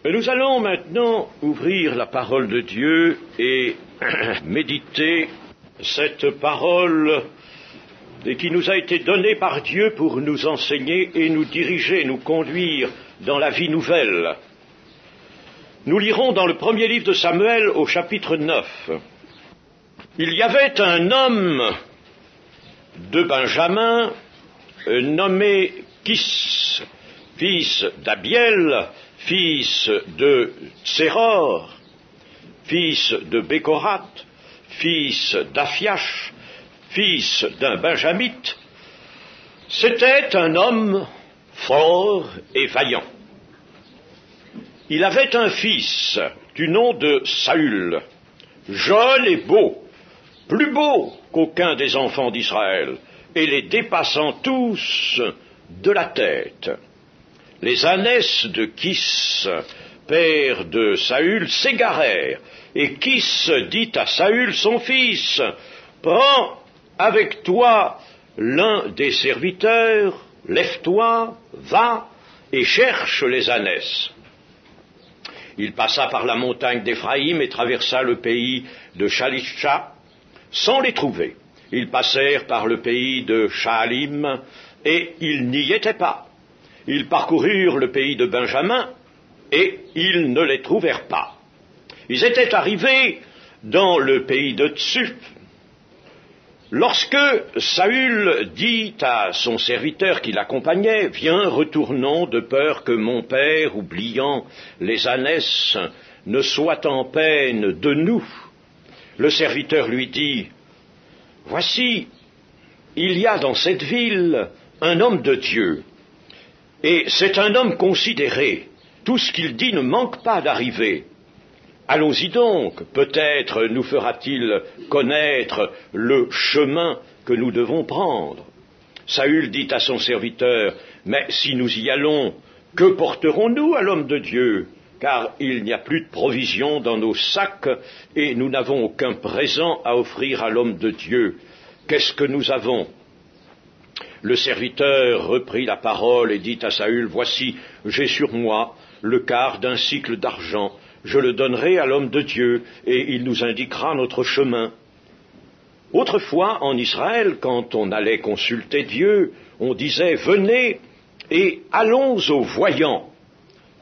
Nous allons maintenant ouvrir la parole de Dieu et méditer cette parole qui nous a été donnée par Dieu pour nous enseigner et nous diriger, nous conduire dans la vie nouvelle. Nous lirons dans le premier livre de Samuel au chapitre 9. Il y avait un homme de Benjamin nommé Kis, fils d'Abiel, fils de Tséror, fils de Bécorat, fils d'Aphiach, fils d'un Benjamite. C'était un homme fort et vaillant. Il avait un fils du nom de Saül, jeune et beau, plus beau qu'aucun des enfants d'Israël, et les dépassant tous de la tête. Les ânesses de Kis, père de Saül, s'égarèrent, et Kis dit à Saül, son fils, « Prends avec toi l'un des serviteurs, lève-toi, va, et cherche les ânesses. » Il passa par la montagne d'Éphraïm et traversa le pays de Shalisha, sans les trouver. Ils passèrent par le pays de Shaalim, et ils n'y étaient pas. Ils parcoururent le pays de Benjamin, et ils ne les trouvèrent pas. Ils étaient arrivés dans le pays de Tsup. Lorsque Saül dit à son serviteur qui l'accompagnait, « Viens, retournons, de peur que mon père, oubliant les ânesses, ne soit en peine de nous. » Le serviteur lui dit, « Voici, il y a dans cette ville un homme de Dieu, et c'est un homme considéré. Tout ce qu'il dit ne manque pas d'arriver. Allons-y donc, peut-être nous fera-t-il connaître le chemin que nous devons prendre. » Saül dit à son serviteur, « Mais si nous y allons, que porterons-nous à l'homme de Dieu ? Car il n'y a plus de provisions dans nos sacs, et nous n'avons aucun présent à offrir à l'homme de Dieu. Qu'est-ce que nous avons ?» Le serviteur reprit la parole et dit à Saül, « Voici, j'ai sur moi le quart d'un sicle d'argent. Je le donnerai à l'homme de Dieu, et il nous indiquera notre chemin. » Autrefois, en Israël, quand on allait consulter Dieu, on disait « Venez et allons au voyant »,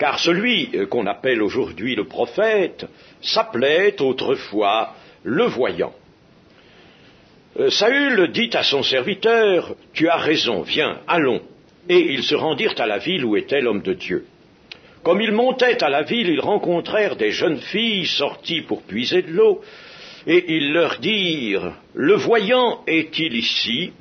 car celui qu'on appelle aujourd'hui le prophète s'appelait autrefois le voyant. Saül dit à son serviteur, « Tu as raison, viens, allons. » Et ils se rendirent à la ville où était l'homme de Dieu. Comme ils montaient à la ville, ils rencontrèrent des jeunes filles sorties pour puiser de l'eau, et ils leur dirent, « Le voyant est-il ici ?»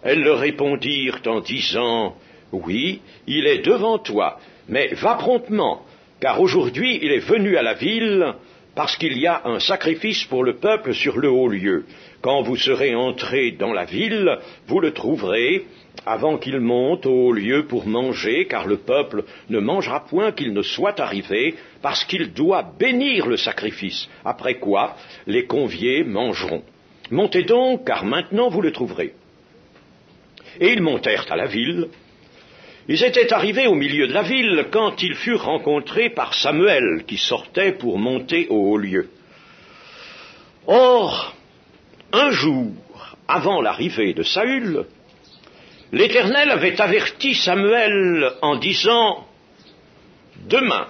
Elles leur répondirent en disant, « Oui, il est devant toi, mais va promptement, car aujourd'hui il est venu à la ville, parce qu'il y a un sacrifice pour le peuple sur le haut lieu. Quand vous serez entrés dans la ville, vous le trouverez, avant qu'il monte au haut lieu pour manger, car le peuple ne mangera point qu'il ne soit arrivé, parce qu'il doit bénir le sacrifice, après quoi les conviés mangeront. Montez donc, car maintenant vous le trouverez. » Et ils montèrent à la ville. Ils étaient arrivés au milieu de la ville quand ils furent rencontrés par Samuel, qui sortait pour monter au haut lieu. Or, un jour, avant l'arrivée de Saül, l'Éternel avait averti Samuel en disant, « Demain,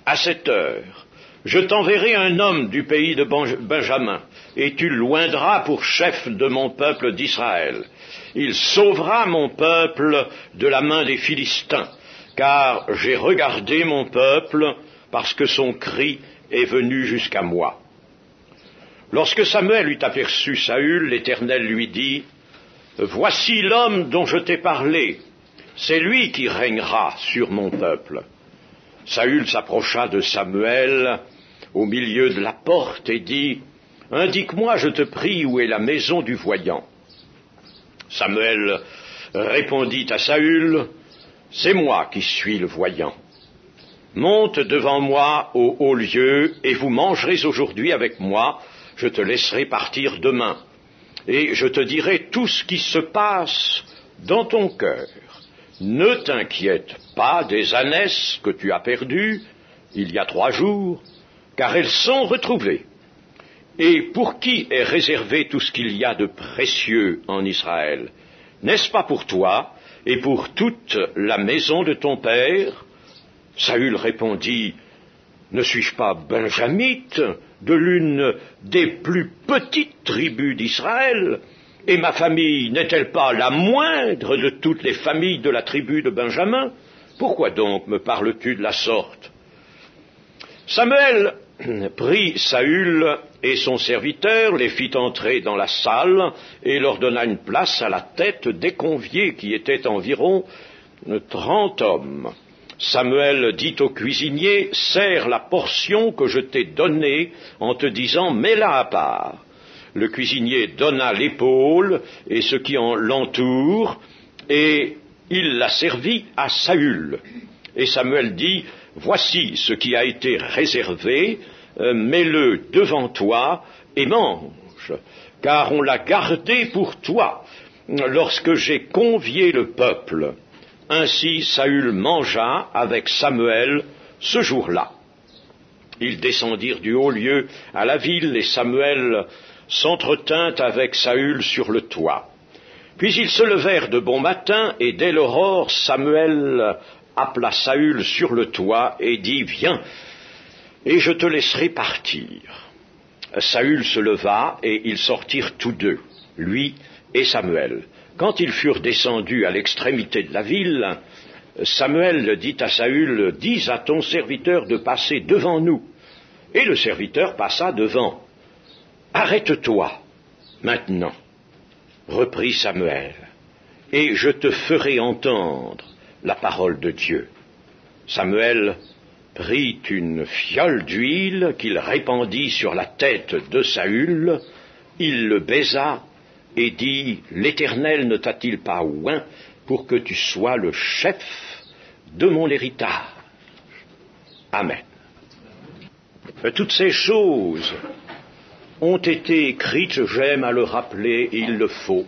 à cette heure, je t'enverrai un homme du pays de Benjamin, et tu l'oindras pour chef de mon peuple d'Israël. Il sauvera mon peuple de la main des Philistins, car j'ai regardé mon peuple, parce que son cri est venu jusqu'à moi. » Lorsque Samuel eut aperçu Saül, l'Éternel lui dit, « Voici l'homme dont je t'ai parlé, c'est lui qui régnera sur mon peuple. » Saül s'approcha de Samuel au milieu de la porte et dit, « Indique-moi, je te prie, où est la maison du voyant. » Samuel répondit à Saül, « C'est moi qui suis le voyant. Monte devant moi au haut lieu, et vous mangerez aujourd'hui avec moi, je te laisserai partir demain. Et je te dirai tout ce qui se passe dans ton cœur. Ne t'inquiète pas des ânesses que tu as perdues, il y a 3 jours, car elles sont retrouvées. Et pour qui est réservé tout ce qu'il y a de précieux en Israël? N'est-ce pas pour toi et pour toute la maison de ton père? Saül répondit, ne suis-je pas benjamite, de l'une des plus petites tribus d'Israël? Et ma famille n'est-elle pas la moindre de toutes les familles de la tribu de Benjamin? Pourquoi donc me parles-tu de la sorte? Samuel prit Saül et son serviteur, les fit entrer dans la salle et leur donna une place à la tête des conviés qui étaient environ 30 hommes. Samuel dit au cuisinier, sers la portion que je t'ai donnée en te disant, mets-la à part. Le cuisinier donna l'épaule et ce qui en l'entoure, et il la servit à Saül. Et Samuel dit, voici ce qui a été réservé, mets-le devant toi et mange, car on l'a gardé pour toi lorsque j'ai convié le peuple. Ainsi Saül mangea avec Samuel ce jour-là. Ils descendirent du haut lieu à la ville, et Samuel s'entretint avec Saül sur le toit. Puis ils se levèrent de bon matin, et dès l'aurore, Samuel appela Saül sur le toit et dit, viens, et je te laisserai partir. Saül se leva, et ils sortirent tous deux, lui et Samuel. Quand ils furent descendus à l'extrémité de la ville, Samuel dit à Saül, dis à ton serviteur de passer devant nous. Et le serviteur passa devant. Arrête-toi, maintenant, reprit Samuel, et je te ferai entendre la parole de Dieu. Samuel prit une fiole d'huile qu'il répandit sur la tête de Saül, il le baisa et dit, l'Éternel ne t'a-t-il pas oint pour que tu sois le chef de mon héritage? Amen. Toutes ces choses ont été écrites, j'aime à le rappeler, et il le faut,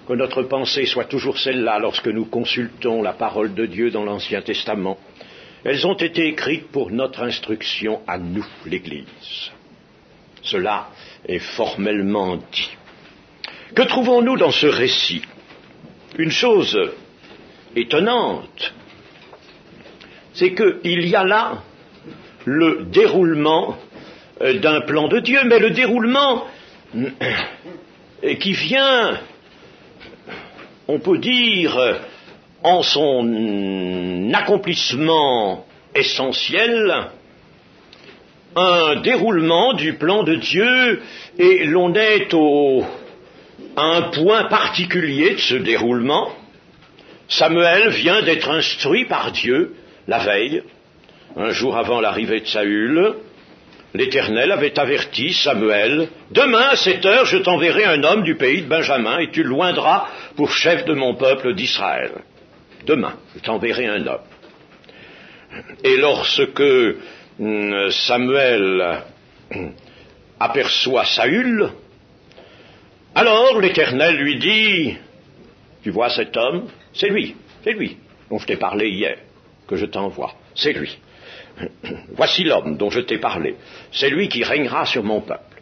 que notre pensée soit toujours celle-là lorsque nous consultons la parole de Dieu dans l'Ancien Testament. Elles ont été écrites pour notre instruction à nous, l'Église. Cela est formellement dit. Que trouvons-nous dans ce récit? Une chose étonnante, c'est qu'il y a là le déroulement d'un plan de Dieu, mais le déroulement qui vient, on peut dire, en son accomplissement essentiel, un déroulement du plan de Dieu, et l'on est à un point particulier de ce déroulement. Samuel vient d'être instruit par Dieu la veille, un jour avant l'arrivée de Saül. L'Éternel avait averti Samuel, demain à 7 heures je t'enverrai un homme du pays de Benjamin et tu le oindras pour chef de mon peuple d'Israël. Demain, je t'enverrai un homme. Et lorsque Samuel aperçoit Saül, alors l'Éternel lui dit, tu vois cet homme, c'est lui dont je t'ai parlé hier, que je t'envoie, c'est lui. Voici l'homme dont je t'ai parlé, c'est lui qui régnera sur mon peuple.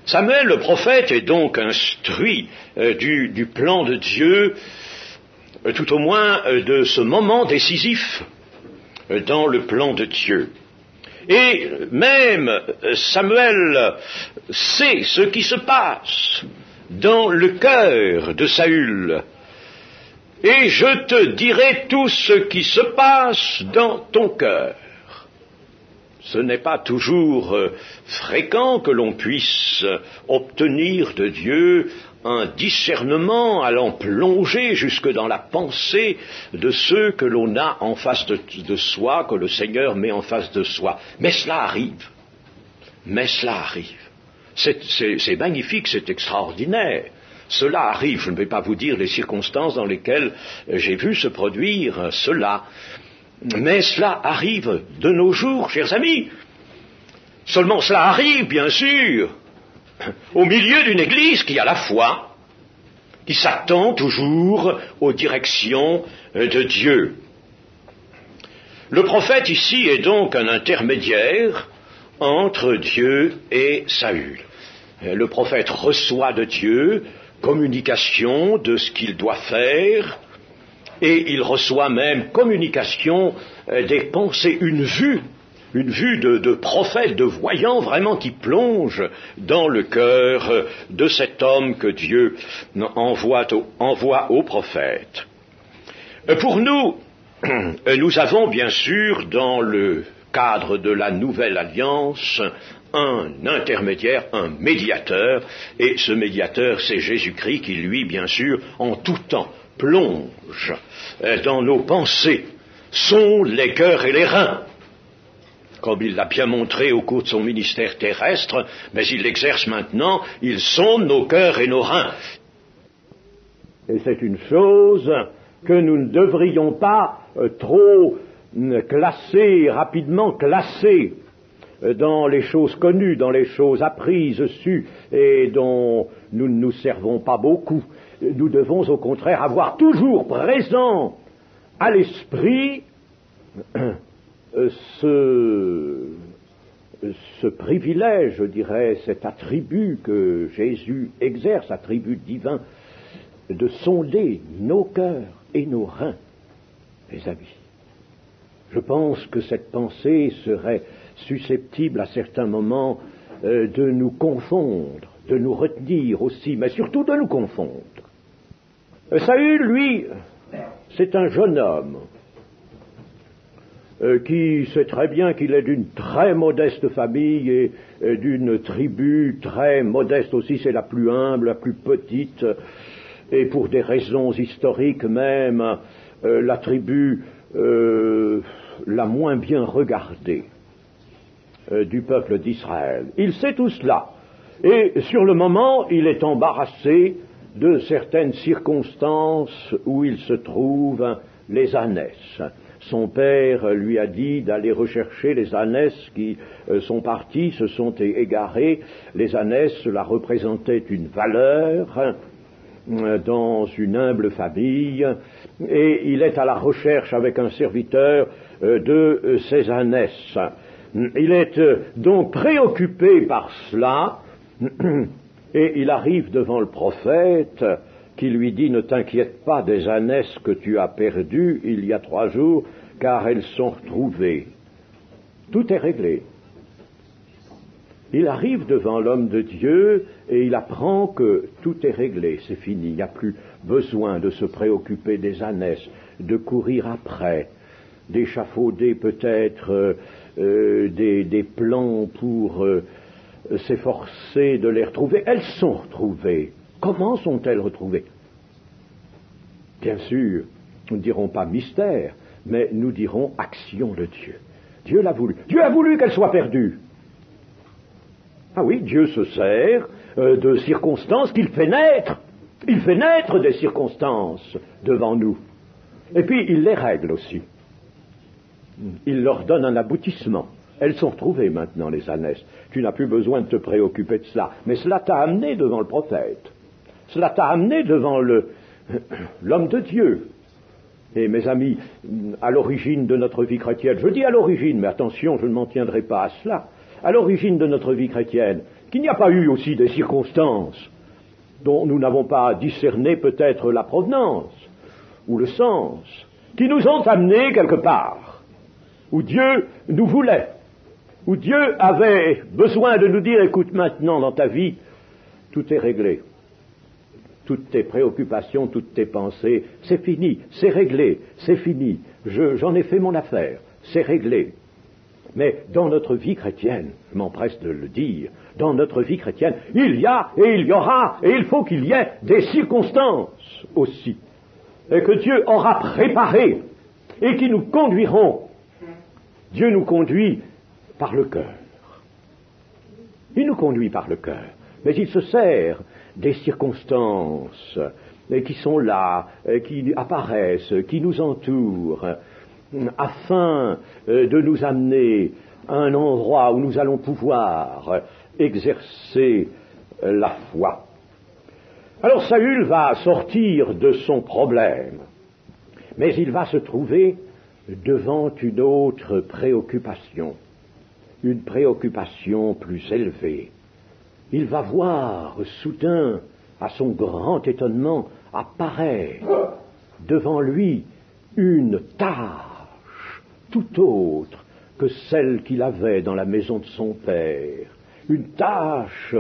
Samuel le prophète est donc instruit du plan de Dieu, tout au moins de ce moment décisif dans le plan de Dieu. Et même Samuel sait ce qui se passe dans le cœur de Saül. Et je te dirai tout ce qui se passe dans ton cœur. Ce n'est pas toujours fréquent que l'on puisse obtenir de Dieu un discernement allant plonger jusque dans la pensée de ceux que l'on a en face de soi, que le Seigneur met en face de soi. Mais cela arrive. C'est magnifique, c'est extraordinaire. Cela arrive, je ne vais pas vous dire les circonstances dans lesquelles j'ai vu se produire cela. Mais cela arrive de nos jours, chers amis. Seulement cela arrive, bien sûr, au milieu d'une Église qui a la foi, qui s'attend toujours aux directions de Dieu. Le prophète ici est donc un intermédiaire entre Dieu et Saül. Le prophète reçoit de Dieu communication de ce qu'il doit faire, et il reçoit même communication des pensées, une vue de prophète, de voyant vraiment qui plonge dans le cœur de cet homme que Dieu envoie au prophète. Pour nous, nous avons bien sûr dans le cadre de la nouvelle alliance un intermédiaire, un médiateur, et ce médiateur c'est Jésus-Christ qui lui bien sûr en tout temps plonge dans nos pensées, sont les cœurs et les reins, comme il l'a bien montré au cours de son ministère terrestre, mais il l'exerce maintenant, ils sont nos cœurs et nos reins. Et c'est une chose que nous ne devrions pas trop rapidement classer dans les choses connues, dans les choses apprises, sues, et dont nous ne nous servons pas beaucoup. Nous devons au contraire avoir toujours présent à l'esprit ce privilège, je dirais, cet attribut que Jésus exerce, attribut divin, de sonder nos cœurs et nos reins, mes amis. Je pense que cette pensée serait susceptible à certains moments de nous confondre, de nous retenir aussi, mais surtout de nous confondre. Saül, lui, c'est un jeune homme qui sait très bien qu'il est d'une très modeste famille et d'une tribu très modeste aussi, c'est la plus humble, la plus petite, et pour des raisons historiques même, la tribu la moins bien regardée du peuple d'Israël. Il sait tout cela, et sur le moment, il est embarrassé de certaines circonstances où il se trouve, les ânesses. Son père lui a dit d'aller rechercher les ânesses qui sont partis, se sont égarés. Les ânesses, cela représentait une valeur dans une humble famille, et il est à la recherche avec un serviteur de ces ânesses. Il est donc préoccupé par cela, et il arrive devant le prophète qui lui dit « Ne t'inquiète pas des ânesses que tu as perdues il y a 3 jours, car elles sont retrouvées. » Tout est réglé. Il arrive devant l'homme de Dieu et il apprend que tout est réglé, c'est fini, il n'y a plus besoin de se préoccuper des ânesses, de courir après, d'échafauder peut-être des plans pour s'efforcer de les retrouver. Elles sont retrouvées. Comment sont-elles retrouvées? Bien sûr, nous ne dirons pas mystère, mais nous dirons action de Dieu. Dieu l'a voulu. Dieu a voulu qu'elles soient perdues. Ah oui, Dieu se sert de circonstances qu'il fait naître. Il fait naître des circonstances devant nous. Et puis, il les règle aussi. Il leur donne un aboutissement. Elles sont retrouvées maintenant, les ânesses. Tu n'as plus besoin de te préoccuper de cela. Mais cela t'a amené devant le prophète. Cela t'a amené devant l'homme de Dieu. Et mes amis, à l'origine de notre vie chrétienne, je dis à l'origine, mais attention, je ne m'en tiendrai pas à cela, à l'origine de notre vie chrétienne, qu'il n'y a pas eu aussi des circonstances dont nous n'avons pas discerné peut-être la provenance ou le sens, qui nous ont amenés quelque part, où Dieu nous voulait, où Dieu avait besoin de nous dire, écoute, maintenant dans ta vie, tout est réglé. Toutes tes préoccupations, toutes tes pensées, c'est fini, c'est réglé, c'est fini. J'en ai fait mon affaire, c'est réglé. Mais dans notre vie chrétienne, je m'empresse de le dire, dans notre vie chrétienne, il y a et il y aura et il faut qu'il y ait des circonstances aussi, et que Dieu aura préparées et qui nous conduiront. Dieu nous conduit par le cœur. Il nous conduit par le cœur, mais il se sert des circonstances qui sont là, qui apparaissent, qui nous entourent, afin de nous amener à un endroit où nous allons pouvoir exercer la foi. Alors Saül va sortir de son problème, mais il va se trouver devant une autre préoccupation, une préoccupation plus élevée. Il va voir soudain, à son grand étonnement, apparaître devant lui une tâche tout autre que celle qu'il avait dans la maison de son père, une tâche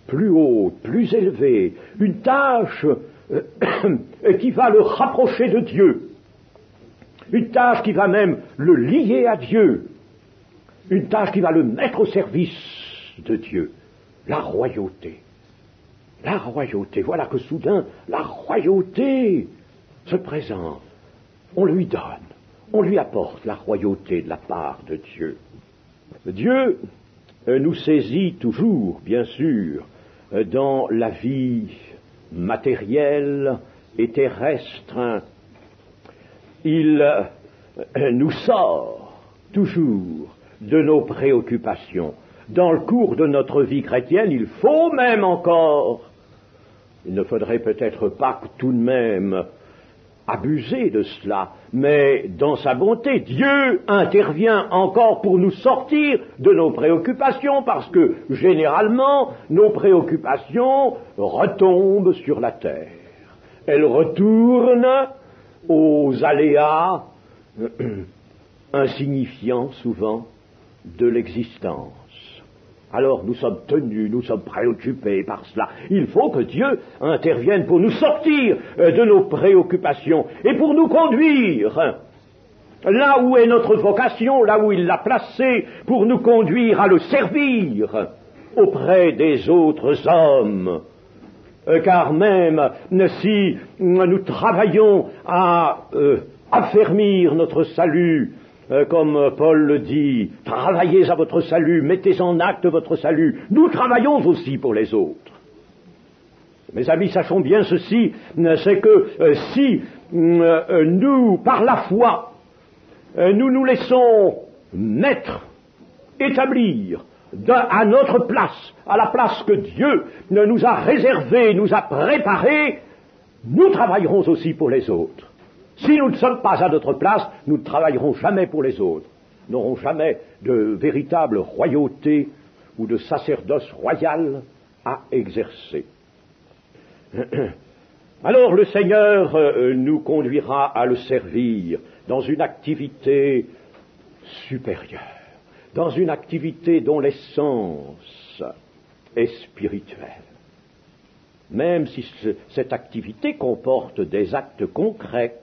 plus haute, plus élevée, une tâche qui va le rapprocher de Dieu, une tâche qui va même le lier à Dieu, une tâche qui va le mettre au service de Dieu, la royauté. La royauté, voilà que soudain, la royauté se présente. On lui donne, on lui apporte la royauté de la part de Dieu. Dieu nous saisit toujours, bien sûr, dans la vie matérielle et terrestre. Il nous sort toujours de nos préoccupations. Dans le cours de notre vie chrétienne, il faut même encore, il ne faudrait peut-être pas tout de même abuser de cela, mais dans sa bonté, Dieu intervient encore pour nous sortir de nos préoccupations, parce que généralement, nos préoccupations retombent sur la terre. Elles retournent aux aléas insignifiants souvent de l'existence. Alors nous sommes tenus, nous sommes préoccupés par cela. Il faut que Dieu intervienne pour nous sortir de nos préoccupations et pour nous conduire là où est notre vocation, là où il l'a placé, pour nous conduire à le servir auprès des autres hommes. Car même si nous travaillons à affermir notre salut, comme Paul le dit, travaillez à votre salut, mettez en acte votre salut. Nous travaillons aussi pour les autres. Mes amis, sachons bien ceci, c'est que si nous, par la foi, nous nous laissons mettre, établir à notre place, à la place que Dieu nous a réservée, nous a préparée, nous travaillerons aussi pour les autres. Si nous ne sommes pas à notre place, nous ne travaillerons jamais pour les autres. Nous n'aurons jamais de véritable royauté ou de sacerdoce royal à exercer. Alors le Seigneur nous conduira à le servir dans une activité supérieure, dans une activité dont l'essence est spirituelle. Même si cette activité comporte des actes concrets,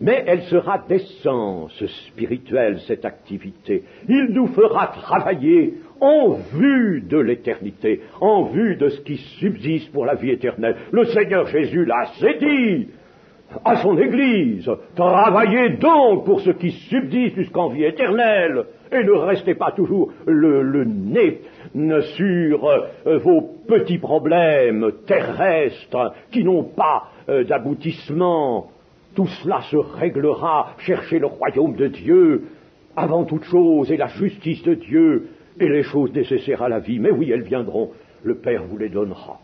mais elle sera d'essence spirituelle, cette activité. Il nous fera travailler en vue de l'éternité, en vue de ce qui subsiste pour la vie éternelle. Le Seigneur Jésus l'a assez dit à son Église. Travaillez donc pour ce qui subsiste jusqu'en vie éternelle, et ne restez pas toujours le nez sur vos petits problèmes terrestres qui n'ont pas d'aboutissement. Tout cela se réglera. Cherchez le royaume de Dieu avant toute chose, et la justice de Dieu, et les choses nécessaires à la vie. Mais oui, elles viendront. Le Père vous les donnera.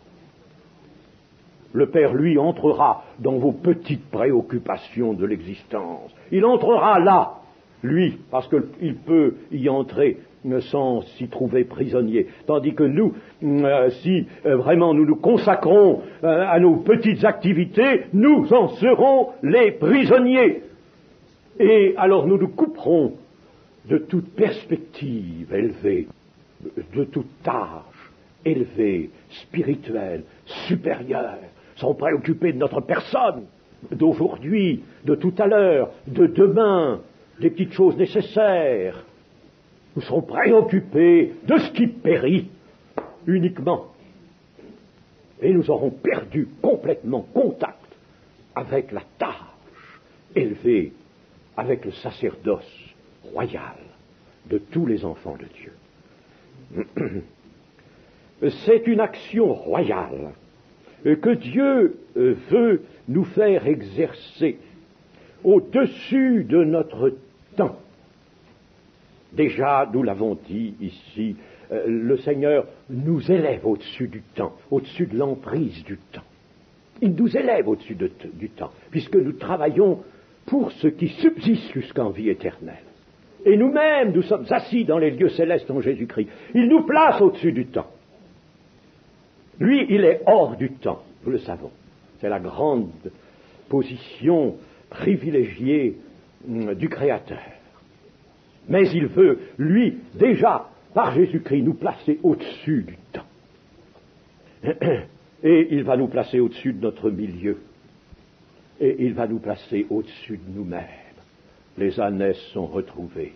Le Père, lui, entrera dans vos petites préoccupations de l'existence. Il entrera là, lui, parce qu'il peut y entrer sans s'y trouver prisonnier. Tandis que nous, si vraiment nous nous consacrons à nos petites activités, nous en serons les prisonniers. Et alors nous nous couperons de toute perspective élevée, de toute tâche élevée, spirituelle, supérieure. Sans préoccuper de notre personne, d'aujourd'hui, de tout à l'heure, de demain, des petites choses nécessaires. Nous serons préoccupés de ce qui périt uniquement. Et nous aurons perdu complètement contact avec la tâche élevée, avec le sacerdoce royal de tous les enfants de Dieu. C'est une action royale que Dieu veut nous faire exercer au-dessus de notre temps. Déjà, nous l'avons dit ici, le Seigneur nous élève au-dessus du temps, au-dessus de l'emprise du temps. Il nous élève au-dessus du temps, puisque nous travaillons pour ce qui subsiste jusqu'en vie éternelle. Et nous-mêmes, nous sommes assis dans les lieux célestes en Jésus-Christ. Il nous place au-dessus du temps. Lui, il est hors du temps, nous le savons. C'est la grande position privilégiée du Créateur. Mais il veut, lui, déjà, par Jésus-Christ, nous placer au-dessus du temps. Et il va nous placer au-dessus de notre milieu. Et il va nous placer au-dessus de nous-mêmes. Les ânesses sont retrouvées.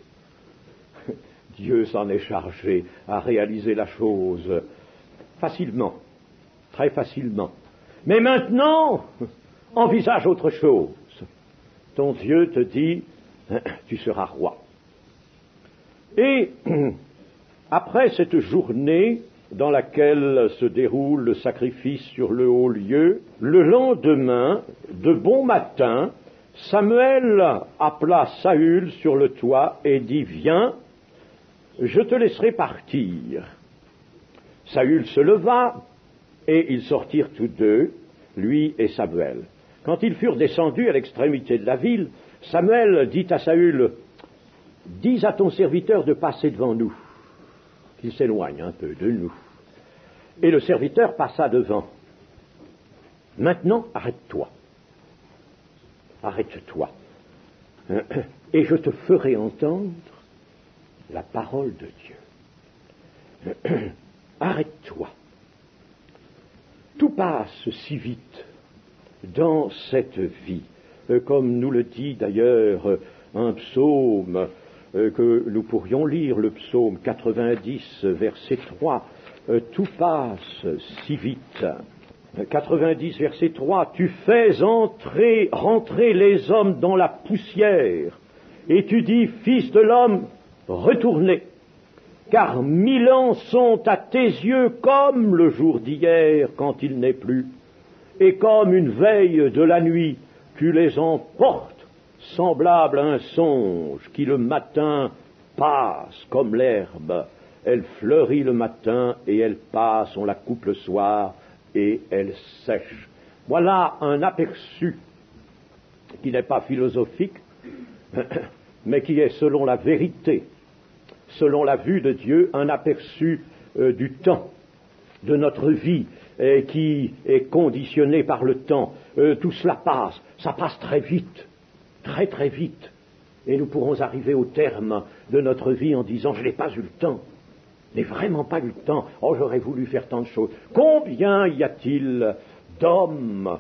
Dieu s'en est chargé à réaliser la chose facilement, très facilement. Mais maintenant, envisage autre chose. Ton Dieu te dit, tu seras roi. Et après cette journée dans laquelle se déroule le sacrifice sur le haut lieu, le lendemain, de bon matin, Samuel appela Saül sur le toit et dit, viens, je te laisserai partir. Saül se leva et ils sortirent tous deux, lui et Samuel. Quand ils furent descendus à l'extrémité de la ville, Samuel dit à Saül, dis à ton serviteur de passer devant nous, qu'il s'éloigne un peu de nous. Et le serviteur passa devant. Maintenant, arrête-toi. Arrête-toi. Et je te ferai entendre la parole de Dieu. Arrête-toi. Tout passe si vite dans cette vie, comme nous le dit d'ailleurs un psaume que nous pourrions lire, le psaume 90, verset 3, tout passe si vite. 90, verset 3, tu fais rentrer les hommes dans la poussière, et tu dis, fils de l'homme, retournez, car 1000 ans sont à tes yeux comme le jour d'hier quand il n'est plus, et comme une veille de la nuit, tu les emportes, semblable à un songe qui le matin passe comme l'herbe. Elle fleurit le matin et elle passe, on la coupe le soir et elle sèche. Voilà un aperçu qui n'est pas philosophique, mais qui est selon la vérité, selon la vue de Dieu, un aperçu du temps, de notre vie, qui est conditionné par le temps. Tout cela passe, ça passe très vite. Très très vite, et nous pourrons arriver au terme de notre vie en disant je n'ai pas eu le temps, je n'ai vraiment pas eu le temps, oh j'aurais voulu faire tant de choses. Combien y a-t-il d'hommes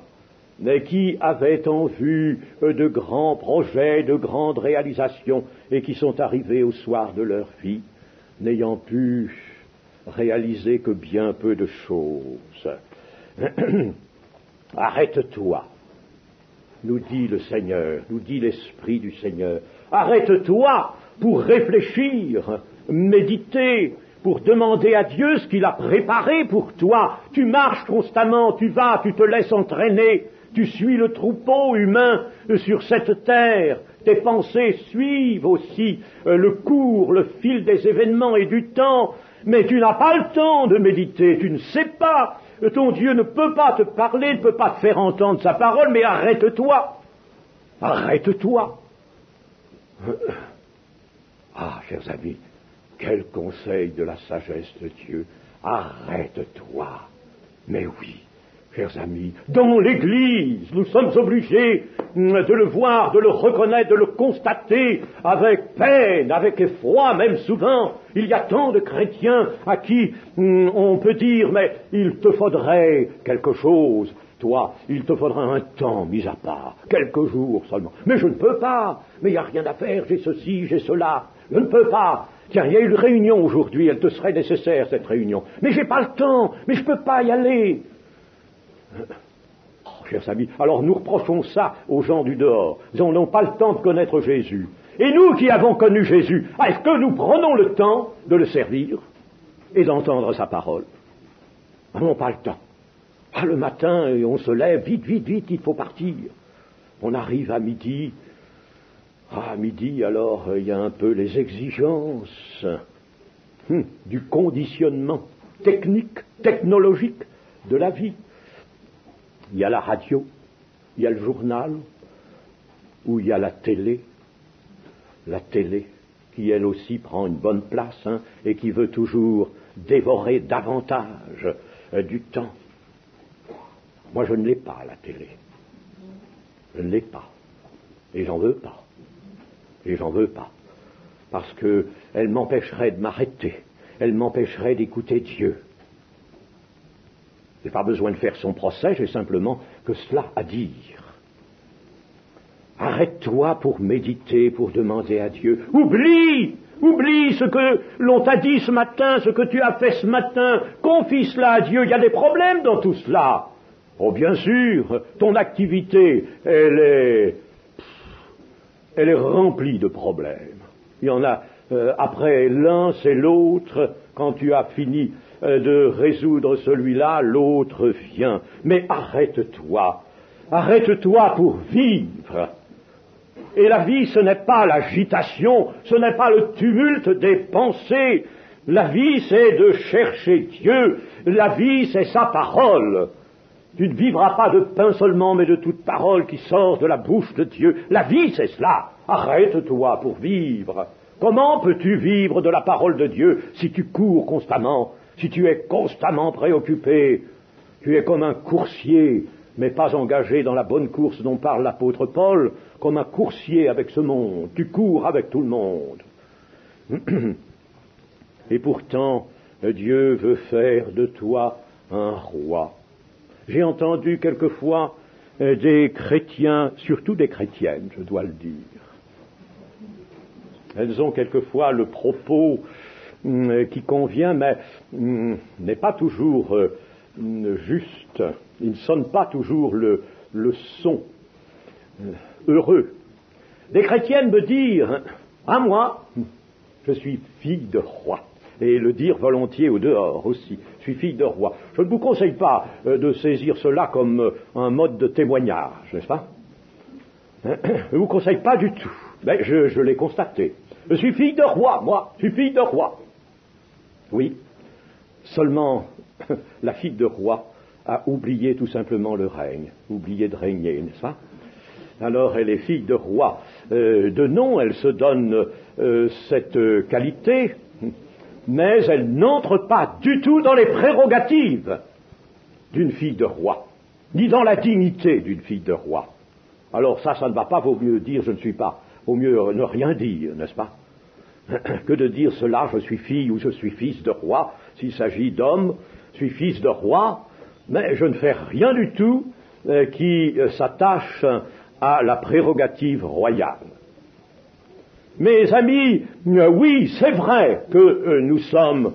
qui avaient en vue de grands projets, de grandes réalisations, et qui sont arrivés au soir de leur vie, n'ayant pu réaliser que bien peu de choses. Arrête-toi, nous dit le Seigneur, nous dit l'Esprit du Seigneur. Arrête-toi pour réfléchir, méditer, pour demander à Dieu ce qu'il a préparé pour toi. Tu marches constamment, tu vas, tu te laisses entraîner, tu suis le troupeau humain sur cette terre. Tes pensées suivent aussi le cours, le fil des événements et du temps, mais tu n'as pas le temps de méditer, tu ne sais pas. Ton Dieu ne peut pas te parler, ne peut pas te faire entendre sa parole, mais arrête-toi. Arrête-toi. Ah, chers amis, quel conseil de la sagesse de Dieu. Arrête-toi. Mais oui, chers amis, dans l'Église, nous sommes obligés de le voir, de le reconnaître, de le constater avec peine, avec effroi, même souvent. Il y a tant de chrétiens à qui on peut dire, mais il te faudrait quelque chose, toi, il te faudra un temps mis à part, quelques jours seulement. Mais je ne peux pas, mais il n'y a rien à faire, j'ai ceci, j'ai cela, je ne peux pas. Tiens, il y a une réunion aujourd'hui, elle te serait nécessaire, cette réunion. Mais j'ai pas le temps, mais je ne peux pas y aller. Oh, chers amis, alors nous reprochons ça aux gens du dehors. Ils n'ont pas le temps de connaître Jésus. Et nous qui avons connu Jésus, est-ce que nous prenons le temps de le servir et d'entendre sa parole? Nous n'avons pas le temps. Ah, le matin, on se lève, vite, vite, vite, il faut partir. On arrive à midi. Ah, à midi, alors, il y a un peu les exigences du conditionnement technique, technologique de la vie. Il y a la radio, il y a le journal, où il y a la télé, qui elle aussi prend une bonne place, et qui veut toujours dévorer davantage du temps. Moi, je ne l'ai pas, la télé. Je ne l'ai pas. Et j'en veux pas. Parce qu'elle m'empêcherait de m'arrêter. Elle m'empêcherait d'écouter Dieu. Je n'ai pas besoin de faire son procès, j'ai simplement que cela à dire. Arrête-toi pour méditer, pour demander à Dieu. Oublie ce que l'on t'a dit ce matin, ce que tu as fait ce matin. Confie cela à Dieu. Il y a des problèmes dans tout cela. Oh, bien sûr, ton activité, elle est remplie de problèmes. Il y en a, après l'un, c'est l'autre. Quand tu as fini de résoudre celui-là, l'autre vient. Mais arrête-toi pour vivre. Et la vie, ce n'est pas l'agitation, ce n'est pas le tumulte des pensées. La vie, c'est de chercher Dieu. La vie, c'est sa parole. Tu ne vivras pas de pain seulement, mais de toute parole qui sort de la bouche de Dieu. La vie, c'est cela. Arrête-toi pour vivre. Comment peux-tu vivre de la parole de Dieu si tu cours constamment, si tu es constamment préoccupé? Tu es comme un coursier, mais pas engagé dans la bonne course dont parle l'apôtre Paul, comme un coursier avec ce monde. Tu cours avec tout le monde. Et pourtant, Dieu veut faire de toi un roi. J'ai entendu quelquefois des chrétiens, surtout des chrétiennes, je dois le dire. Elles ont quelquefois le propos qui convient, mais n'est pas toujours juste. Il ne sonne pas toujours le son heureux. Des chrétiennes me dire, moi, je suis fille de roi. Et le dire volontiers au dehors aussi. Je suis fille de roi. Je ne vous conseille pas de saisir cela comme un mode de témoignage, n'est-ce pas? Je ne vous conseille pas du tout. Mais je l'ai constaté. Je suis fille de roi, moi. Je suis fille de roi. Oui. Seulement, la fille de roi a oublié tout simplement le règne. Oublié de régner, n'est-ce pas? Alors, elle est fille de roi. De nom, elle se donne cette qualité, mais elle n'entre pas du tout dans les prérogatives d'une fille de roi, ni dans la dignité d'une fille de roi. Alors ça ne va pas, vaut mieux dire je ne suis pas, vaut mieux ne rien dire, n'est-ce pas? Que de dire cela, je suis fille ou je suis fils de roi, s'il s'agit d'homme, je suis fils de roi, mais je ne fais rien du tout qui s'attache à la prérogative royale. Mes amis, oui, c'est vrai que nous sommes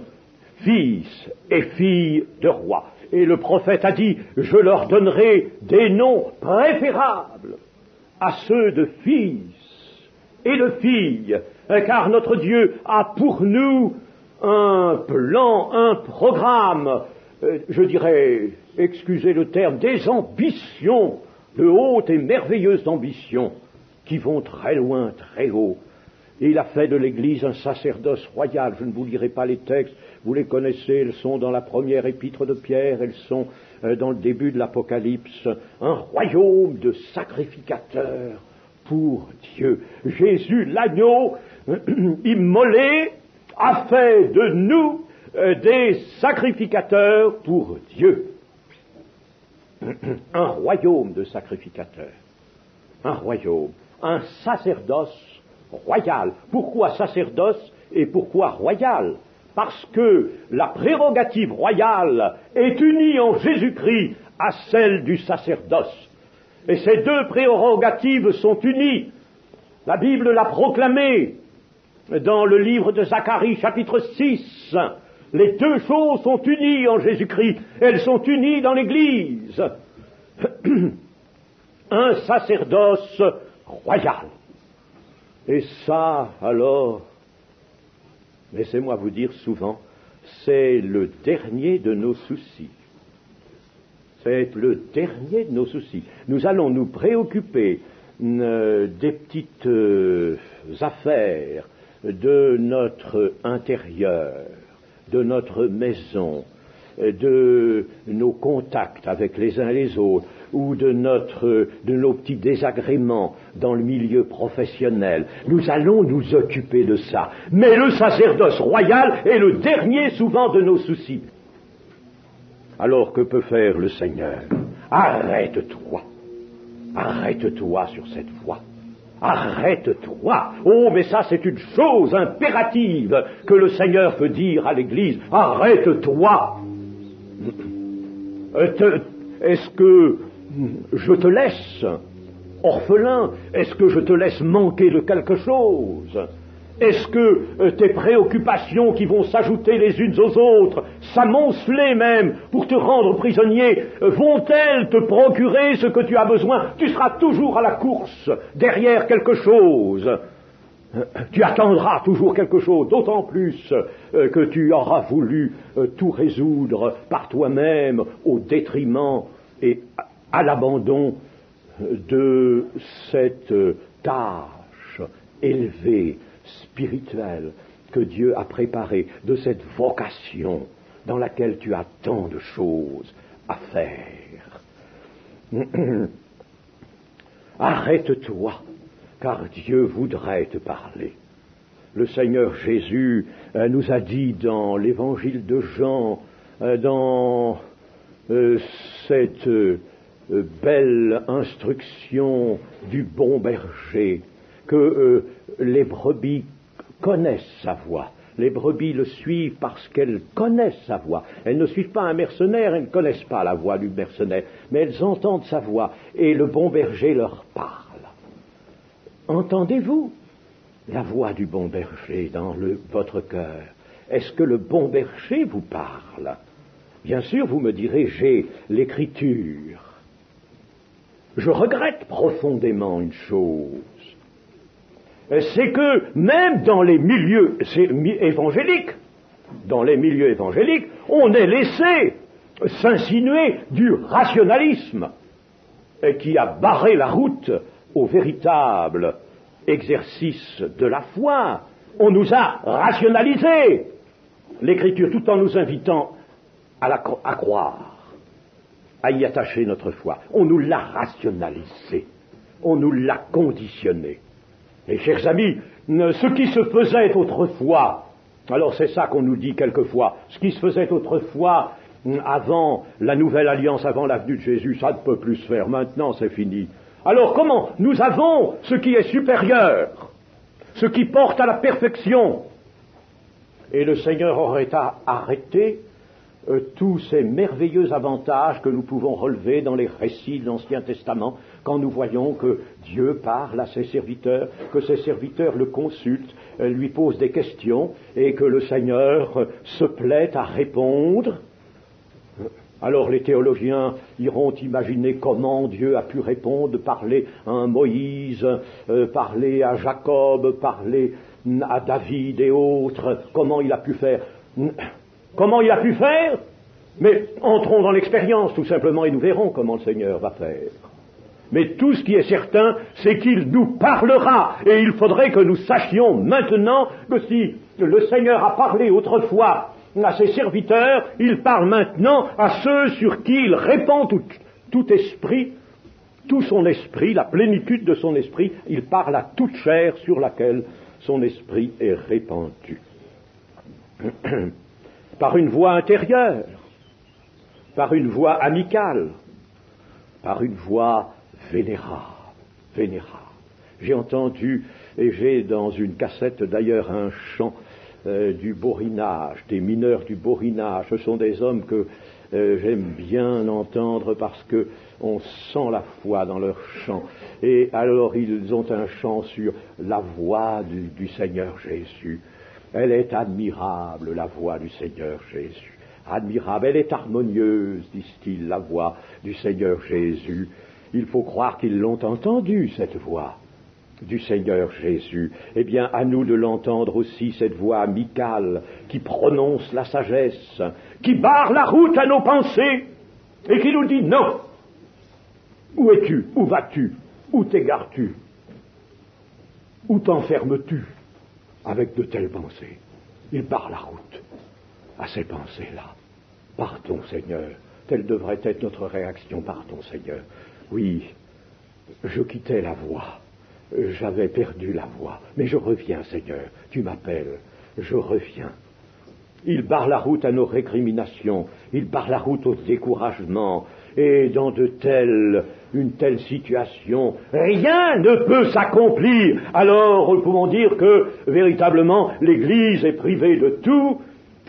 fils et filles de rois. Et le prophète a dit, je leur donnerai des noms préférables à ceux de fils et de filles, car notre Dieu a pour nous un plan, un programme, je dirais, excusez le terme, des ambitions, de hautes et merveilleuses ambitions, qui vont très loin, très haut. Et il a fait de l'Église un sacerdoce royal. Je ne vous lirai pas les textes, vous les connaissez, elles sont dans la première épître de Pierre, elles sont dans le début de l'Apocalypse. Un royaume de sacrificateurs pour Dieu. Jésus, l'agneau, immolé, a fait de nous des sacrificateurs pour Dieu. Un royaume de sacrificateurs. Un royaume. Un sacerdoce royal. Pourquoi sacerdoce et pourquoi royal? Parce que la prérogative royale est unie en Jésus-Christ à celle du sacerdoce. Et ces deux prérogatives sont unies. La Bible l'a proclamé dans le livre de Zacharie, chapitre 6. Les deux choses sont unies en Jésus-Christ. Elles sont unies dans l'Église. Un sacerdoce royal. Et ça, alors, laissez-moi vous dire souvent, c'est le dernier de nos soucis. C'est le dernier de nos soucis. Nous allons nous préoccuper des petites affaires de notre intérieur, de notre maison, de nos contacts avec les uns et les autres, ou de nos petits désagréments dans le milieu professionnel. Nous allons nous occuper de ça. Mais le sacerdoce royal est le dernier souvent de nos soucis. Alors que peut faire le Seigneur? Arrête-toi. Arrête-toi sur cette voie. Arrête-toi. Oh, mais ça, c'est une chose impérative que le Seigneur peut dire à l'Église. Arrête-toi. Est-ce que je te laisse orphelin? Est-ce que je te laisse manquer de quelque chose? Est-ce que tes préoccupations qui vont s'ajouter les unes aux autres, s'amonceler même pour te rendre prisonnier, vont-elles te procurer ce que tu as besoin? Tu seras toujours à la course, derrière quelque chose. Tu attendras toujours quelque chose, d'autant plus que tu auras voulu tout résoudre par toi-même au détriment et à l'abandon de cette tâche élevée, spirituelle, que Dieu a préparée, de cette vocation dans laquelle tu as tant de choses à faire. Arrête-toi, car Dieu voudrait te parler. Le Seigneur Jésus nous a dit dans l'évangile de Jean, dans cette belle instruction du bon berger, que les brebis connaissent sa voix. Les brebis le suivent parce qu'elles connaissent sa voix. Elles ne suivent pas un mercenaire, elles ne connaissent pas la voix du mercenaire, mais elles entendent sa voix, et le bon berger leur parle. Entendez-vous la voix du bon berger dans votre cœur? Est-ce que le bon berger vous parle? Bien sûr, vous me direz, j'ai l'Écriture. Je regrette profondément une chose, c'est que même dans les milieux évangéliques, on est laissé s'insinuer du rationalisme qui a barré la route au véritable exercice de la foi. On nous a rationalisé l'Écriture tout en nous invitant à croire, à y attacher notre foi. On nous l'a rationalisé, on nous l'a conditionné. Et chers amis, ce qui se faisait autrefois, alors c'est ça qu'on nous dit quelquefois, ce qui se faisait autrefois avant la nouvelle alliance, avant la venue de Jésus, ça ne peut plus se faire, maintenant c'est fini. Alors comment? Nous avons ce qui est supérieur, ce qui porte à la perfection. Et le Seigneur aurait arrêté tous ces merveilleux avantages que nous pouvons relever dans les récits de l'Ancien Testament, quand nous voyons que Dieu parle à ses serviteurs, que ses serviteurs le consultent, lui posent des questions, et que le Seigneur se plaît à répondre. Alors les théologiens iront imaginer comment Dieu a pu répondre, parler à un Moïse, parler à Jacob, parler à David et autres, comment il a pu faire. Comment il a pu faire? Mais entrons dans l'expérience tout simplement et nous verrons comment le Seigneur va faire. Mais tout ce qui est certain, c'est qu'il nous parlera, et il faudrait que nous sachions maintenant que si le Seigneur a parlé autrefois à ses serviteurs, il parle maintenant à ceux sur qui il répand tout esprit, tout son esprit, la plénitude de son esprit, il parle à toute chair sur laquelle son esprit est répandu. Par une voie intérieure, par une voie amicale, par une voie vénérable. J'ai entendu, et j'ai dans une cassette d'ailleurs un chant du Borinage, des mineurs du Borinage. Ce sont des hommes que j'aime bien entendre parce que on sent la foi dans leur chant. Et alors ils ont un chant sur la voix du Seigneur Jésus. Elle est admirable, la voix du Seigneur Jésus. Admirable, elle est harmonieuse, disent-ils, la voix du Seigneur Jésus. Il faut croire qu'ils l'ont entendue, cette voix du Seigneur Jésus. Eh bien, à nous de l'entendre aussi, cette voix amicale qui prononce la sagesse, qui barre la route à nos pensées et qui nous dit non. Où es-tu? Où vas-tu? Où t'égares-tu? Où t'enfermes-tu avec de telles pensées? Il barre la route à ces pensées-là. Pardon, Seigneur, Telle devrait être notre réaction. Pardon, Seigneur. Oui, je quittais la voie. J'avais perdu la voie. Mais je reviens, Seigneur. Tu m'appelles. Je reviens. Il barre la route à nos récriminations. Il barre la route au découragement. Et dans une telle situation, rien ne peut s'accomplir. Alors, nous pouvons dire que, véritablement, l'Église est privée de tout,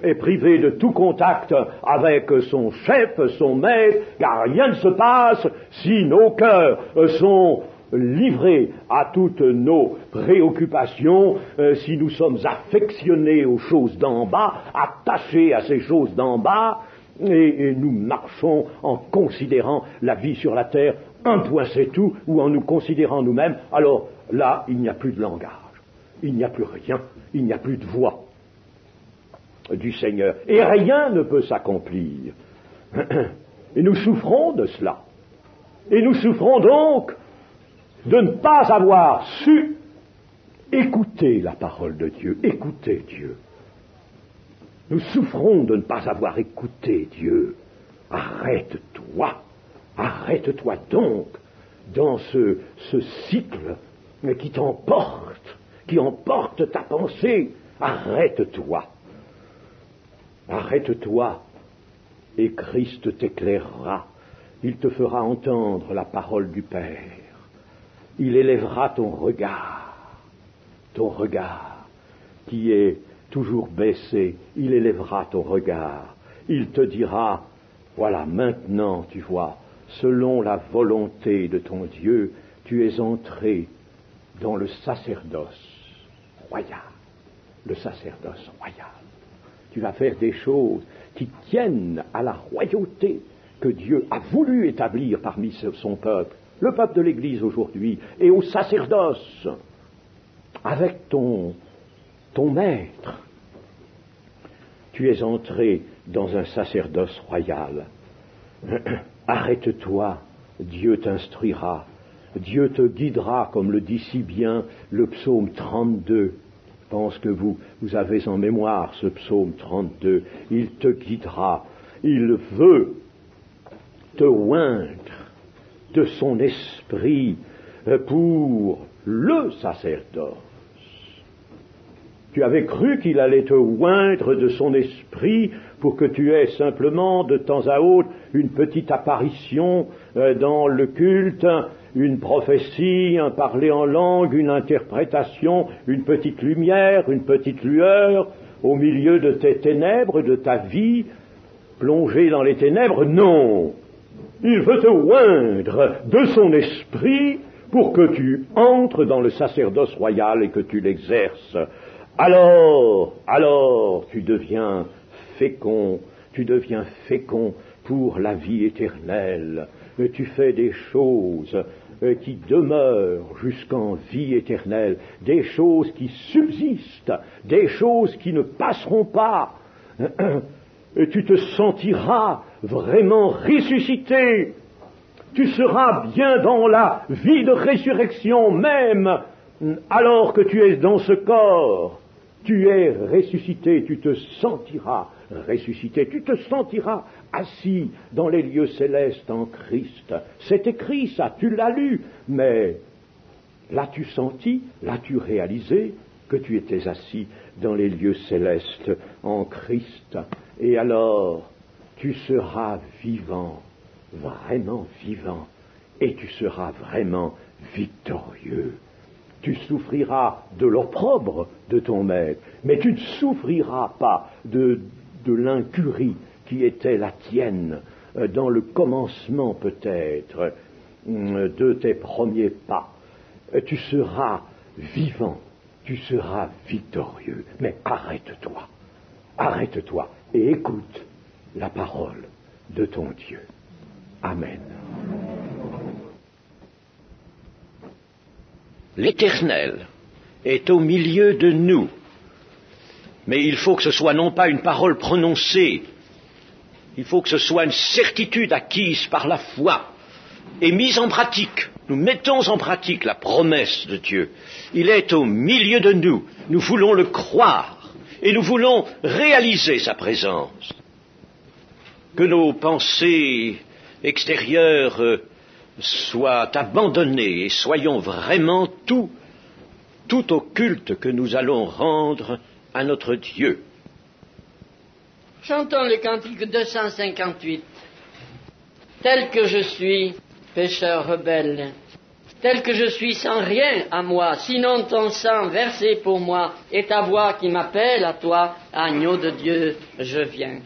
est privée de tout contact avec son chef, son maître, car rien ne se passe si nos cœurs sont livrés à toutes nos préoccupations, si nous sommes affectionnés aux choses d'en bas, attachés à ces choses d'en bas, et nous marchons en considérant la vie sur la terre, un point c'est tout, ou en nous considérant nous-mêmes, alors là, il n'y a plus de langage, il n'y a plus rien, il n'y a plus de voix du Seigneur, et rien ne peut s'accomplir. Et nous souffrons de cela. Et nous souffrons donc de ne pas avoir su écouter la parole de Dieu, écouter Dieu. Nous souffrons de ne pas avoir écouté Dieu. Arrête-toi donc dans ce cycle qui t'emporte, qui emporte ta pensée. Arrête-toi, et Christ t'éclairera. Il te fera entendre la parole du Père. Il élèvera ton regard qui est toujours baissé, il élèvera ton regard. Il te dira, voilà, maintenant, tu vois, selon la volonté de ton Dieu, tu es entré dans le sacerdoce royal. Le sacerdoce royal. Tu vas faire des choses qui tiennent à la royauté que Dieu a voulu établir parmi son peuple, le peuple de l'Église aujourd'hui, et au sacerdoce, avec ton maître. Tu es entré dans un sacerdoce royal. Arrête-toi, Dieu t'instruira, Dieu te guidera, comme le dit si bien le psaume 32. Je pense que vous avez en mémoire ce psaume 32. Il te guidera, il veut te oindre de son esprit pour le sacerdoce. Tu avais cru qu'il allait te oindre de son esprit pour que tu aies simplement de temps à autre une petite apparition dans le culte, une prophétie, un parler en langue, une interprétation, une petite lumière, une petite lueur au milieu de tes ténèbres, de ta vie, plongée dans les ténèbres. Non, il veut te oindre de son esprit pour que tu entres dans le sacerdoce royal et que tu l'exerces. Alors tu deviens fécond pour la vie éternelle. Tu fais des choses qui demeurent jusqu'en vie éternelle, des choses qui subsistent, des choses qui ne passeront pas. Tu te sentiras vraiment ressuscité. Tu seras bien dans la vie de résurrection même, alors que tu es dans ce corps. Tu es ressuscité, tu te sentiras ressuscité, tu te sentiras assis dans les lieux célestes en Christ. C'est écrit ça, tu l'as lu, mais l'as-tu senti, l'as-tu réalisé que tu étais assis dans les lieux célestes en Christ? Et alors, tu seras vivant, vraiment vivant, et tu seras vraiment victorieux. Tu souffriras de l'opprobre de ton maître, mais tu ne souffriras pas de l'incurie qui était la tienne dans le commencement peut-être de tes premiers pas. Tu seras vivant, tu seras victorieux, mais arrête-toi et écoute la parole de ton Dieu. Amen. L'Éternel est au milieu de nous, mais il faut que ce soit non pas une parole prononcée, il faut que ce soit une certitude acquise par la foi et mise en pratique. Nous mettons en pratique la promesse de Dieu. Il est au milieu de nous, nous voulons le croire et nous voulons réaliser sa présence. que nos pensées extérieures soient abandonnées et soyons vraiment tout au culte que nous allons rendre à notre Dieu. Chantons le cantique 258. Tel que je suis, pécheur rebelle, tel que je suis sans rien à moi, sinon ton sang versé pour moi et ta voix qui m'appelle à toi, agneau de Dieu, je viens.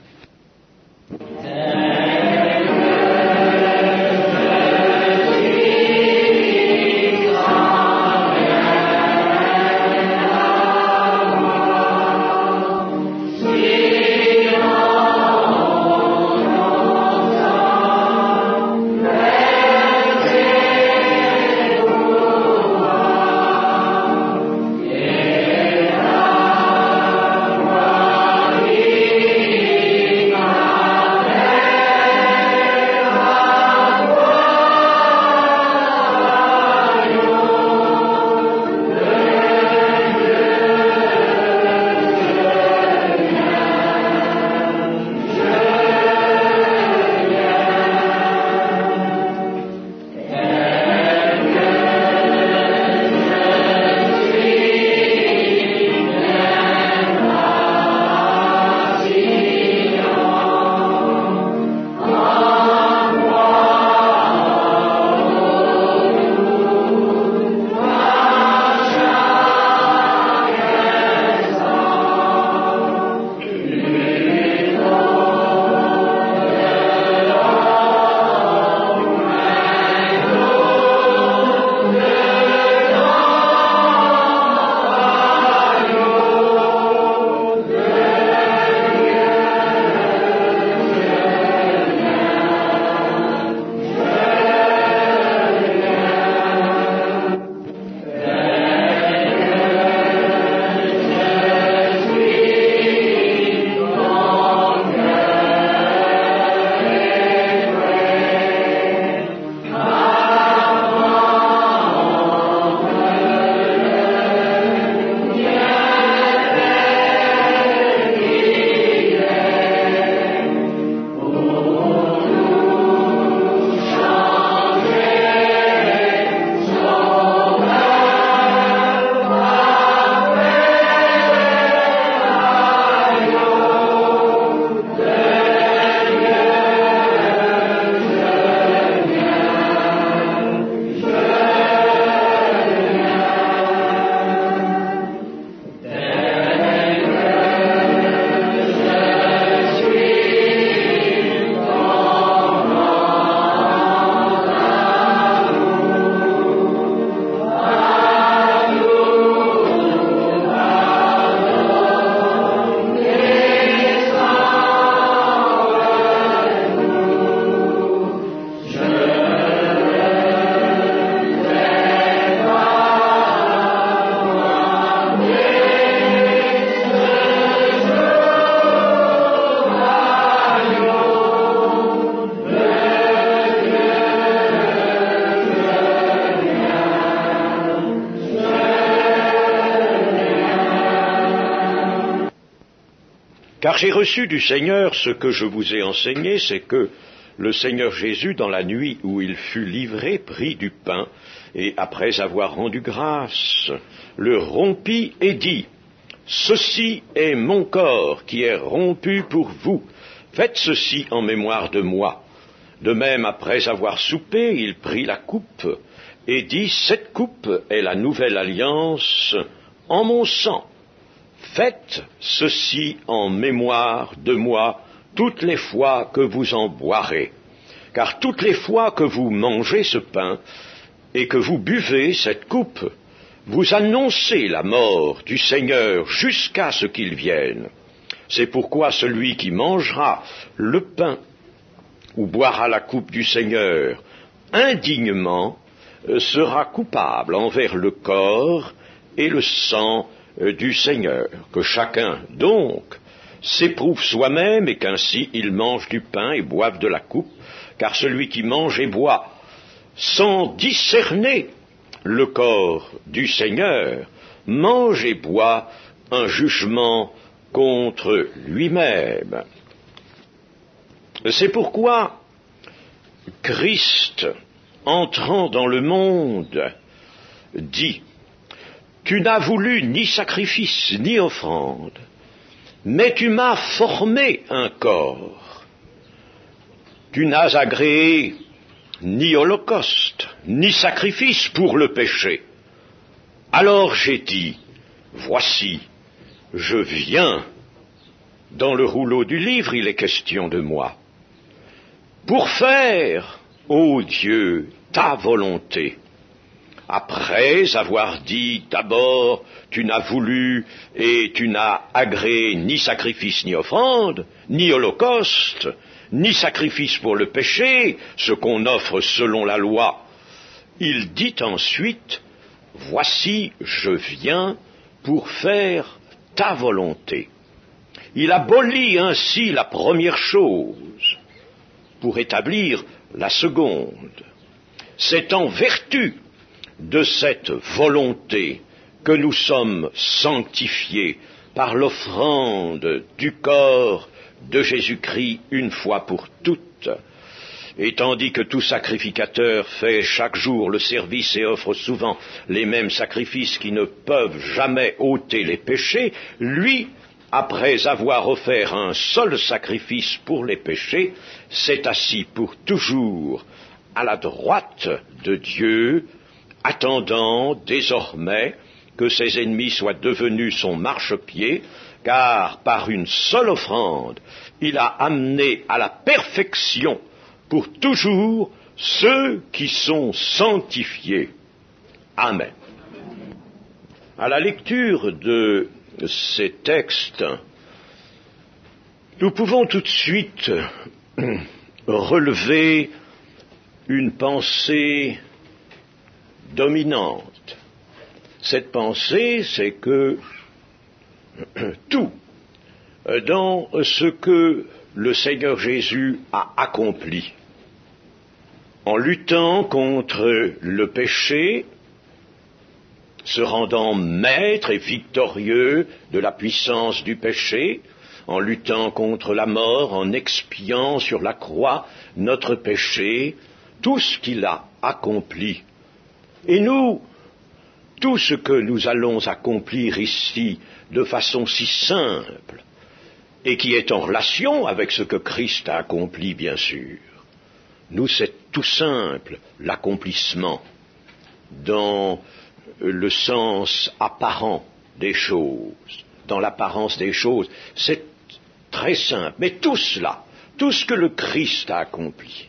Car j'ai reçu du Seigneur ce que je vous ai enseigné, c'est que le Seigneur Jésus, dans la nuit où il fut livré, prit du pain, et après avoir rendu grâce, le rompit et dit, « Ceci est mon corps qui est rompu pour vous. Faites ceci en mémoire de moi. » De même, après avoir soupé, il prit la coupe et dit, « Cette coupe est la nouvelle alliance en mon sang. Faites ceci en mémoire de moi toutes les fois que vous en boirez. Car toutes les fois que vous mangez ce pain et que vous buvez cette coupe, vous annoncez la mort du Seigneur jusqu'à ce qu'il vienne. C'est pourquoi celui qui mangera le pain ou boira la coupe du Seigneur indignement sera coupable envers le corps et le sang du Seigneur. Que chacun, donc, s'éprouve soi-même et qu'ainsi il mange du pain et boive de la coupe, car celui qui mange et boit sans discerner le corps du Seigneur mange et boit un jugement contre lui-même. C'est pourquoi Christ, entrant dans le monde, dit « Tu n'as voulu ni sacrifice ni offrande, mais tu m'as formé un corps. Tu n'as agréé ni holocauste, ni sacrifice pour le péché. Alors j'ai dit, voici, je viens. » Dans le rouleau du livre, il est question de moi. Pour faire, ô Dieu, ta volonté. Après avoir dit d'abord, tu n'as voulu et tu n'as agréé ni sacrifice ni offrande, ni holocauste, ni sacrifice pour le péché, ce qu'on offre selon la loi, il dit ensuite, voici, je viens pour faire ta volonté. Il abolit ainsi la première chose pour établir la seconde. C'est en vertu de cette volonté que nous sommes sanctifiés par l'offrande du corps de Jésus-Christ une fois pour toutes. Et tandis que tout sacrificateur fait chaque jour le service et offre souvent les mêmes sacrifices qui ne peuvent jamais ôter les péchés, lui, après avoir offert un seul sacrifice pour les péchés, s'est assis pour toujours à la droite de Dieu, attendant désormais que ses ennemis soient devenus son marchepied, car par une seule offrande, il a amené à la perfection pour toujours ceux qui sont sanctifiés. Amen. À la lecture de ces textes, nous pouvons tout de suite relever une pensée dominante. Cette pensée, c'est que tout dans ce que le Seigneur Jésus a accompli, en luttant contre le péché, se rendant maître et victorieux de la puissance du péché, en luttant contre la mort, en expiant sur la croix notre péché, tout ce qu'il a accompli. Et nous, tout ce que nous allons accomplir ici de façon si simple, et qui est en relation avec ce que Christ a accompli, bien sûr, nous, c'est tout simple, l'accomplissement dans le sens apparent des choses, dans l'apparence des choses, c'est très simple. Mais tout cela, tout ce que le Christ a accompli,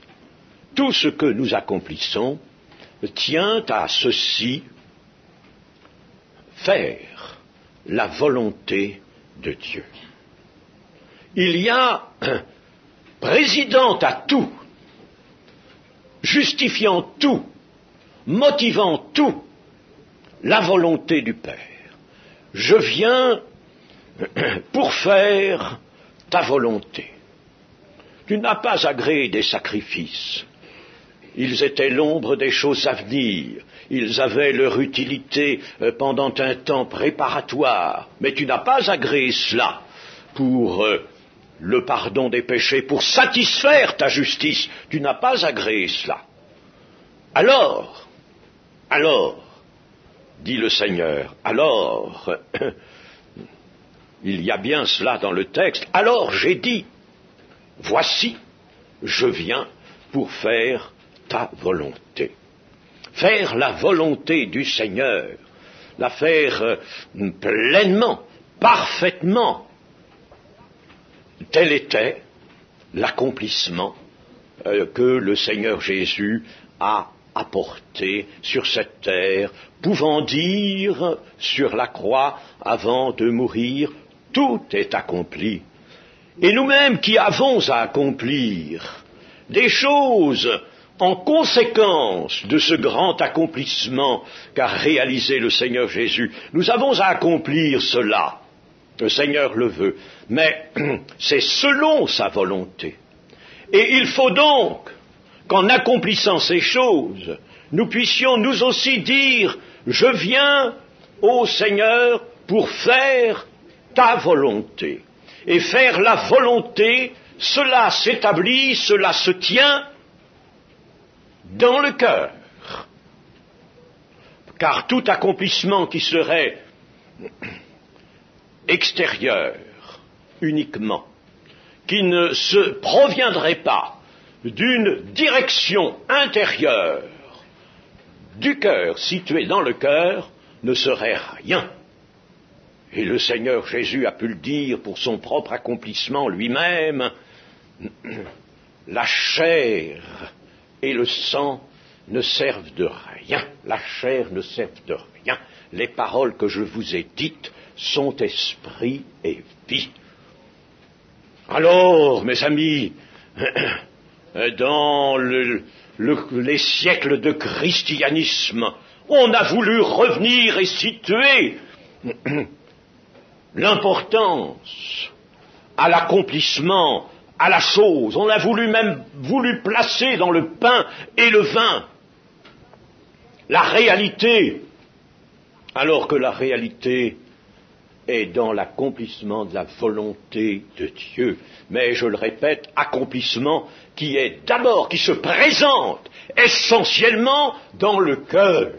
tout ce que nous accomplissons, tient à ceci, faire la volonté de Dieu. Il y a président à tout, justifiant tout, motivant tout, la volonté du Père. Je viens pour faire ta volonté. Tu n'as pas agréé des sacrifices. Ils étaient l'ombre des choses à venir. Ils avaient leur utilité pendant un temps préparatoire. Mais tu n'as pas agréé cela pour le pardon des péchés, pour satisfaire ta justice. Tu n'as pas agréé cela. Alors, dit le Seigneur, alors, il y a bien cela dans le texte, alors j'ai dit, voici, je viens pour faire ta volonté. Faire la volonté du Seigneur, la faire pleinement, parfaitement. Tel était l'accomplissement que le Seigneur Jésus a apporté sur cette terre, pouvant dire sur la croix avant de mourir, tout est accompli. Et nous-mêmes qui avons à accomplir des choses en conséquence de ce grand accomplissement qu'a réalisé le Seigneur Jésus, nous avons à accomplir cela. Le Seigneur le veut, mais c'est selon sa volonté. Et il faut donc qu'en accomplissant ces choses, nous puissions nous aussi dire, je viens, ô Seigneur, pour faire ta volonté. Et faire la volonté, cela s'établit, cela se tient dans le cœur. Car tout accomplissement qui serait extérieur uniquement, qui ne se proviendrait pas d'une direction intérieure du cœur situé dans le cœur, ne serait rien. Et le Seigneur Jésus a pu le dire pour son propre accomplissement lui-même, la chair et le sang ne servent de rien. La chair ne sert de rien. Les paroles que je vous ai dites sont esprit et vie. Alors, mes amis, dans les siècles de christianisme, on a voulu revenir et situer l'importance à l'accomplissement, à la chose. On a même voulu placer dans le pain et le vin la réalité, alors que la réalité est dans l'accomplissement de la volonté de Dieu. Mais je le répète, accomplissement qui se présente essentiellement dans le cœur.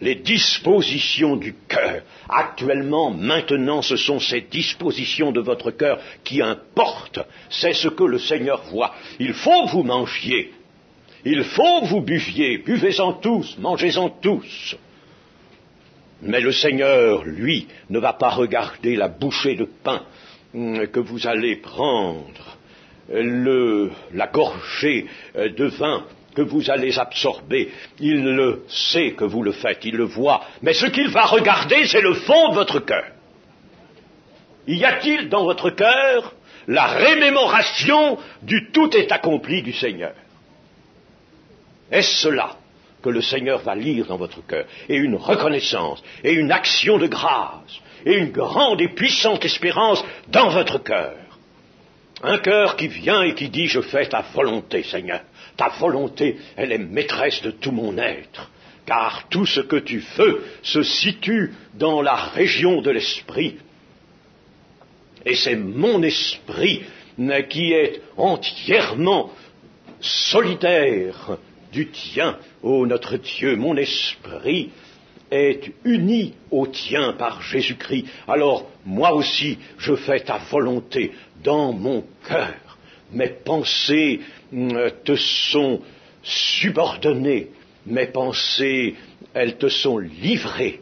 Les dispositions du cœur. Actuellement, maintenant, ce sont ces dispositions de votre cœur qui importent. C'est ce que le Seigneur voit. Il faut que vous mangiez. Il faut que vous buviez. Buvez-en tous, mangez-en tous. Mais le Seigneur, lui, ne va pas regarder la bouchée de pain que vous allez prendre, la gorgée de vin que vous allez absorber. Il le sait que vous le faites, il le voit. Mais ce qu'il va regarder, c'est le fond de votre cœur. Y a-t-il dans votre cœur la rémémoration du tout est accompli du Seigneur? Est-ce cela que le Seigneur va lire dans votre cœur? Et une reconnaissance, et une action de grâce, et une grande et puissante espérance dans votre cœur. Un cœur qui vient et qui dit « Je fais ta volonté, Seigneur ». Ta volonté, elle est maîtresse de tout mon être, car tout ce que tu veux se situe dans la région de l'esprit. Et c'est mon esprit qui est entièrement solidaire du tien, ô notre Dieu. Mon esprit est uni au tien par Jésus-Christ. Alors, moi aussi, je fais ta volonté dans mon cœur. Mes pensées te sont subordonnées, mes pensées, elles te sont livrées.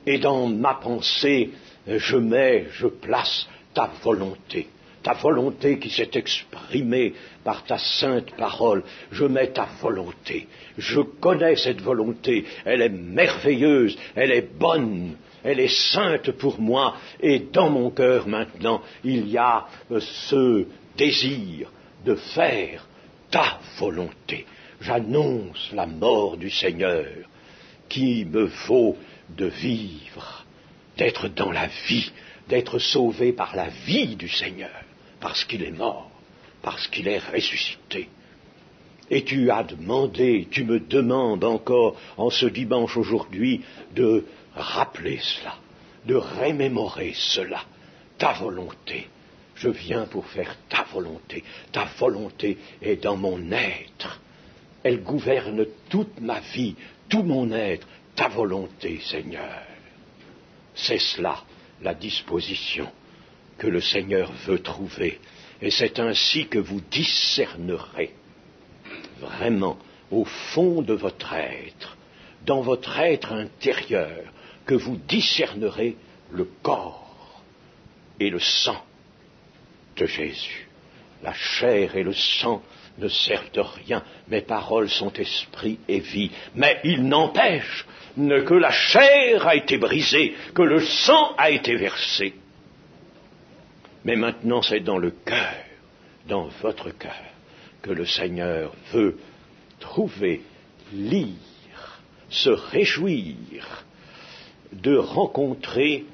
Et dans ma pensée, je place ta volonté qui s'est exprimée par ta sainte parole. Je mets ta volonté. Je connais cette volonté. Elle est merveilleuse, elle est bonne, elle est sainte pour moi. Et dans mon cœur maintenant, il y a ce désir de faire ta volonté. J'annonce la mort du Seigneur qui me vaut de vivre, d'être dans la vie, d'être sauvé par la vie du Seigneur, parce qu'il est mort, parce qu'il est ressuscité. Et tu as demandé, tu me demandes encore en ce dimanche aujourd'hui de rappeler cela, de remémorer cela, ta volonté. Je viens pour faire ta volonté. Ta volonté est dans mon être. Elle gouverne toute ma vie, tout mon être. Ta volonté, Seigneur. C'est cela, la disposition que le Seigneur veut trouver. Et c'est ainsi que vous discernerez vraiment au fond de votre être, dans votre être intérieur, que vous discernerez le corps et le sang de Jésus. La chair et le sang ne servent de rien. Mes paroles sont esprit et vie. Mais il n'empêche que la chair a été brisée, que le sang a été versé. Mais maintenant c'est dans le cœur, dans votre cœur, que le Seigneur veut trouver, lire, se réjouir de rencontrer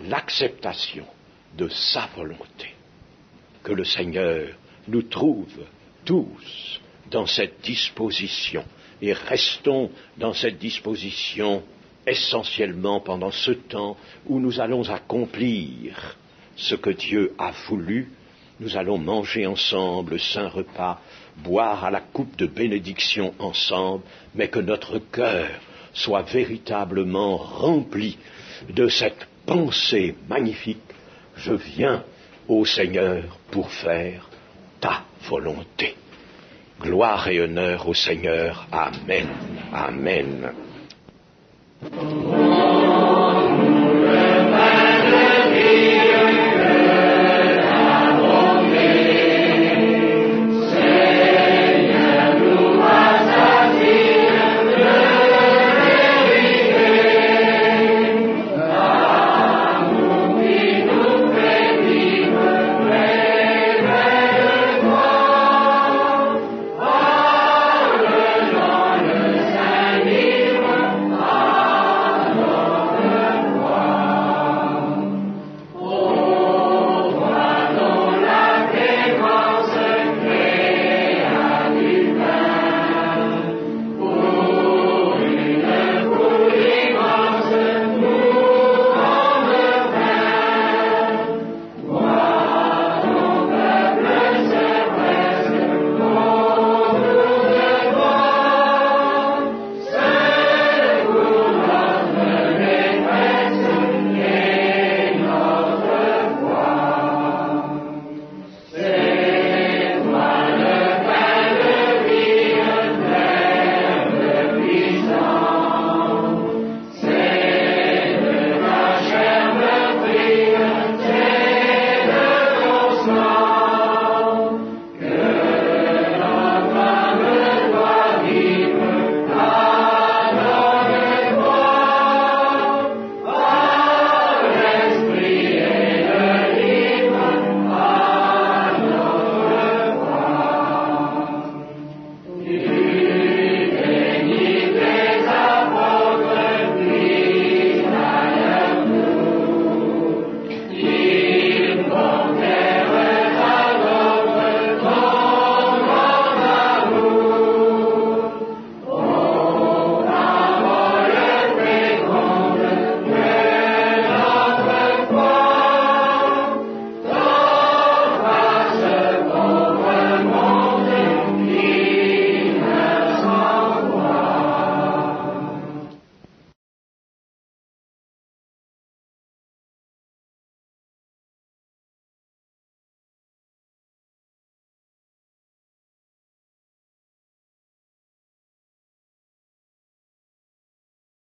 l'acceptation de sa volonté. Que le Seigneur nous trouve tous dans cette disposition et restons dans cette disposition essentiellement pendant ce temps où nous allons accomplir ce que Dieu a voulu nous allons manger ensemble le saint repas, boire à la coupe de bénédiction ensemble, mais que notre cœur soit véritablement rempli de cette pensée magnifique. Je viens, ô Seigneur, pour faire ta volonté. Gloire et honneur au Seigneur. Amen. Amen.